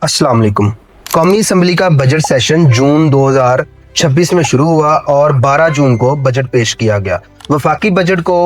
अस्सलाम वालेकुम। कौमी असम्बली का बजट सेशन जून 2026 में शुरू हुआ और 12 जून को बजट पेश किया गया। वफाकी बजट को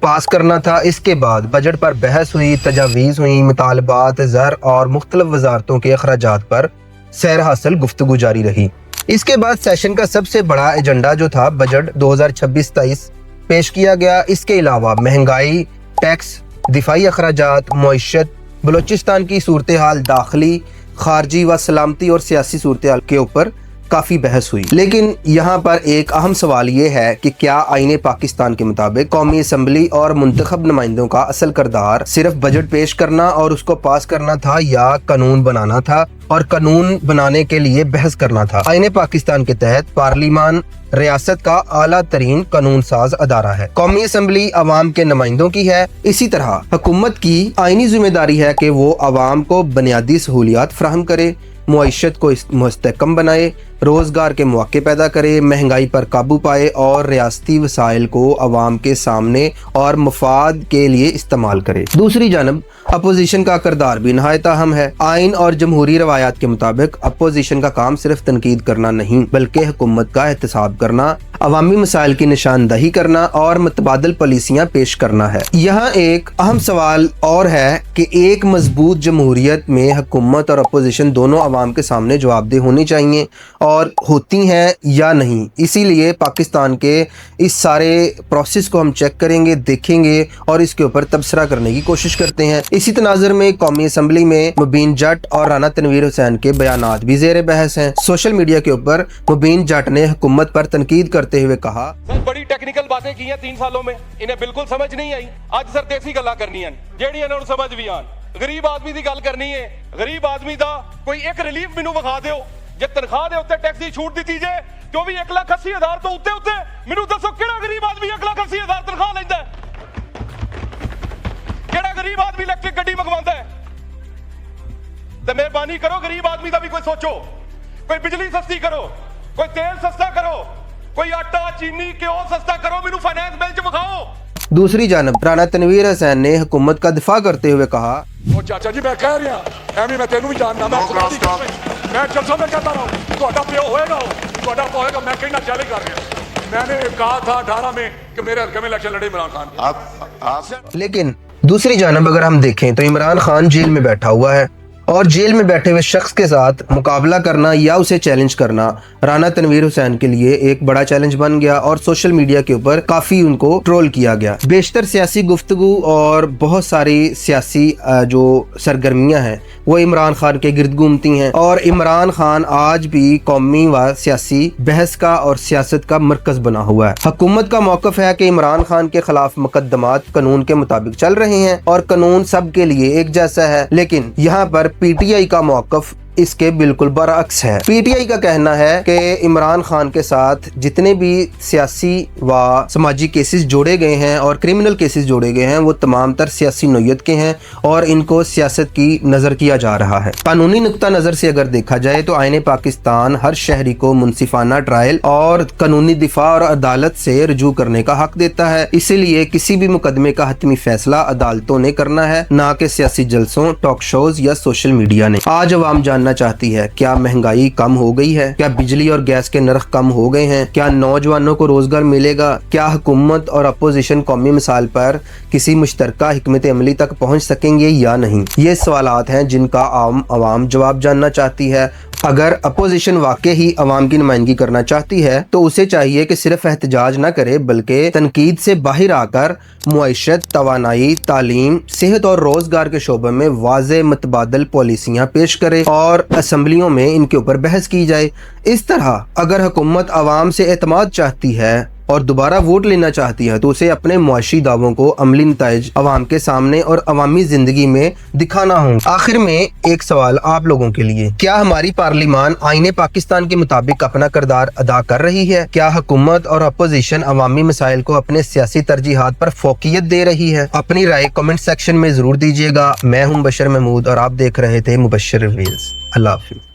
पास करना था। इसके बाद बजट पर बहस हुई, तजावीज़ हुई, मुतालबात ज़र और मुख्तलिफ वजारतों के अखराजात पर सैर हासिल गुफ्तगू जारी रही। इसके बाद सेशन का सबसे बड़ा एजेंडा जो था बजट 2026-23 पेश किया गया। इसके अलावा महंगाई, टैक्स, दिफाई अखराजात, मईशत, बलोचिस्तान की सूरत हाल, दाखिली, खारजी व सलामती और सियासी सूरत हाल के ऊपर काफ़ी बहस हुई। लेकिन यहाँ पर एक अहम सवाल ये है कि क्या आईने पाकिस्तान के मुताबिक कौमी असम्बली और मुंतखब नुमाइंदों का असल किरदार सिर्फ बजट पेश करना और उसको पास करना था या कानून बनाना था और कानून बनाने के लिए बहस करना था। आईने पाकिस्तान के तहत पार्लिमान रियासत का आला तरीन कानून साज अदारा है। कौमी असम्बली अवाम के नुमाइंदों की है। इसी तरह हुकूमत की आईनी जिम्मेदारी है कि वो अवाम को बुनियादी सहूलियात फराहम करे, मुआइशत को मुस्तहकम बनाए, रोज़गार के मौके पैदा करे, महंगाई पर काबू पाए और रियासती वसाइल को अवाम के सामने और मफाद के लिए इस्तेमाल करे। दूसरी जानब अपोजिशन का किरदार भी नहायत अहम है। आइन और जमहूरी रवायात के मुताबिक अपोजिशन का काम सिर्फ तनकीद करना नहीं बल्कि हुकूमत का एहतसाब करना, अवामी मसाइल की निशानदही करना और मुतबादिल पॉलिसियाँ पेश करना है। यहाँ एक अहम सवाल और है कि एक मजबूत जमहूरियत में हुकूमत और अपोजिशन दोनों अवाम के सामने जवाबदेह होनी चाहिए और होती हैं या नहीं। इसीलिए पाकिस्तान के इस सारे प्रोसेस को हम चेक करेंगे, देखेंगे और इसके ऊपर तबसरा करने की कोशिश करते हैं। इसी तनाज़ुर में कौमी असम्बली में मुबीन जट और राना तनवीर हुसैन के बयानात भी ज़ेर बहस हैं। सोशल मीडिया के ऊपर मुबीन जट ने हुकूमत पर तनकीद करते हुए कहा, सर बड़ी टेक्निकल बातें की हैं 3 सालों में, इन्हें बिल्कुल समझ नहीं आई। आज सर देसी गल्लां करनी है जेड़ी इन्हां नूं समझ भी आन। गरीब आदमी की गल करनी है, गरीब आदमी दा कोई एक रिलीफ मैनूं विखा दिओ। जे तनख्वाह दे उत्ते टैक्स दी छूट दी जे तो भी 1,80,000 तो उत्ते मैनूं दसो किहड़ा गरीब आदमी 1,80,000 तनख्वाह लैंदा है? किहड़ा गरीब आदमी इलेक्ट्रिक गड्डी मंगवांदा है? ते मेहरबानी करो गरीब आदमी दा भी कोई सोचो। कोई बिजली सस्ती करो, कोई तेल सस्ता करो, कोई आटा चीनी घ्यो सस्ता करो, मैनूं फाइनेंस बिल च विखाओ। दूसरी जानब राना तनवीर हुसैन ने हुकूमत का दिफा करते हुए कहा, ओ चाचा जी मैं कह रहा एवं मैं तेनू भी जानना, मैं जलसा में कहता रहा हूं ਤੁਹਾਡਾ ਪਿਓ ਹੋਏਗਾ, ਤੁਹਾਡਾ ਹੋਏਗਾ, मैं कहना चैलेंज कर रहा। मैंने कहा था 18 में कि मेरे हल्के में इलेक्शन लड़े इमरान खान। आप लेकिन दूसरी जानब अगर हम देखें तो इमरान खान जेल में बैठा हुआ है और जेल में बैठे हुए शख्स के साथ मुकाबला करना या उसे चैलेंज करना राना तनवीर हुसैन के लिए एक बड़ा चैलेंज बन गया और सोशल मीडिया के ऊपर काफ़ी उनको ट्रोल किया गया। बेशतर सियासी गुफ्तगू और बहुत सारी सियासी जो सरगर्मियां हैं वो इमरान खान के गिर्द घूमती हैं और इमरान खान आज भी कौमी व सियासी बहस का और सियासत का मरकज़ बना हुआ है। हुकूमत का मौक़िफ़ है कि इमरान खान के खिलाफ मुकदमात कानून के मुताबिक चल रहे हैं और कानून सब के लिए एक जैसा है। लेकिन यहाँ पर पीटीआई का मौक़िफ़ इसके बिल्कुल बरअक्स है। पीटीआई का कहना है कि इमरान खान के साथ जितने भी सियासी व समाजी केसेस जोड़े गए हैं और क्रिमिनल केसेस जोड़े गए हैं वो तमाम तर सियासी नोयत के हैं और इनको सियासत की नज़र किया जा रहा है। कानूनी नुक्ता नज़र से अगर देखा जाए तो आईने पाकिस्तान हर शहरी को मुनसिफाना ट्रायल और कानूनी दिफा और अदालत से रजू करने का हक देता है। इसीलिए किसी भी मुकदमे का हतमी फैसला अदालतों ने करना है, ना कि सियासी जलसों, टॉक शोज या सोशल मीडिया ने। आज अवाम जानना चाहती है क्या महंगाई कम हो गई है, क्या बिजली और गैस के नर्ख कम हो गए हैं, क्या नौजवानों को रोजगार मिलेगा, क्या हुकूमत और अपोजिशन कौमी मिसाल पर किसी मुश्तरका हिकमत अमली तक पहुंच सकेंगे या नहीं। ये सवालात हैं जिनका आवाम जवाब जानना चाहती है। अगर अपोजिशन वाकई ही अवाम की नुमाइंदगी करना चाहती है तो उसे चाहिए कि सिर्फ एहतजाज न करे बल्कि तनकीद से बाहर आकर मुआइशत, तवानाई, तालीम, सेहत और रोजगार के शोबे में वाज़े मुतबादिल पॉलिसियाँ पेश करे और असम्बलियों में इनके ऊपर बहस की जाए। इस तरह अगर हुकूमत अवाम से एतमाद चाहती है और दोबारा वोट लेना चाहती है तो उसे अपने मुआशी दावों को अमली नताइज अवाम के सामने और अवामी जिंदगी में दिखाना होगा। आखिर में एक सवाल आप लोगों के लिए, क्या हमारी पार्लिमान आईने पाकिस्तान के मुताबिक अपना किरदार अदा कर रही है? क्या हुकूमत और अपोजिशन अवामी मसाइल को अपने सियासी तरजीहात पर फोकियत दे रही है? अपनी राय कमेंट सेक्शन में जरूर दीजिएगा। मैं हूं मुबशर महमूद और आप देख रहे थे मुबशर रिवील्स। अल्लाह हाफिज़।